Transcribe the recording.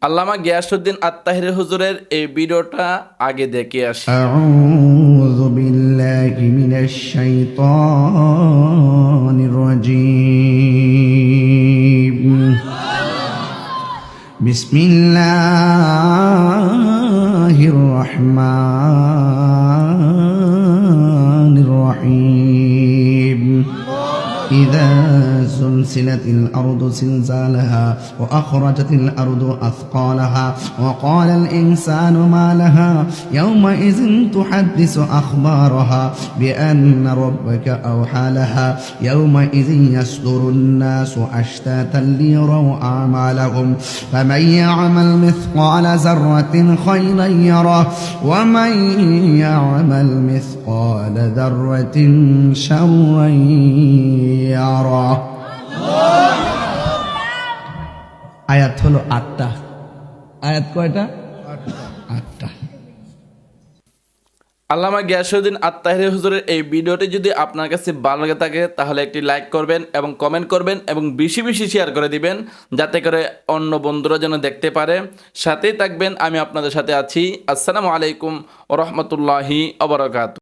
আল্লামা গিয়াসউদ্দিন আত-তাহিরি হুজুরের এই ভিডিওটা আগে দেখে আসি। أعوذ بالله من الشيطان الرجيم بسم الله الرحمن الرحيم إذا زلزلت الأرض زلزالها وأخرجت الأرض أثقالها وقال الإنسان ما لها يومئذ تحدث أخبارها بأن ربك أوحى لها يومئذ يصدر الناس أشتاتا ليروا أعمالهم فمن يعمل مثقال ذرة خيرا يره ومن يعمل مثقال ذرة شرا يره আয়াত হলো 8টা। আয়াত কয়টা? 8টা। আল্লামা গিয়াসউদ্দিন আত-তাহিরি হুজুরের এই ভিডিওটি যদি আপনার কাছে ভালো লাগে থাকে তাহলে একটি লাইক করবেন এবং কমেন্ট করবেন এবং বেশি বেশি শেয়ার করে দিবেন, যাতে করে অন্য বন্ধুরা যেন দেখতে পারে। সাথেই থাকবেন, আমি আপনাদের সাথে আছি। আসসালামু আলাইকুম ওয়া রাহমাতুল্লাহি ওয়া বারাকাতুহু।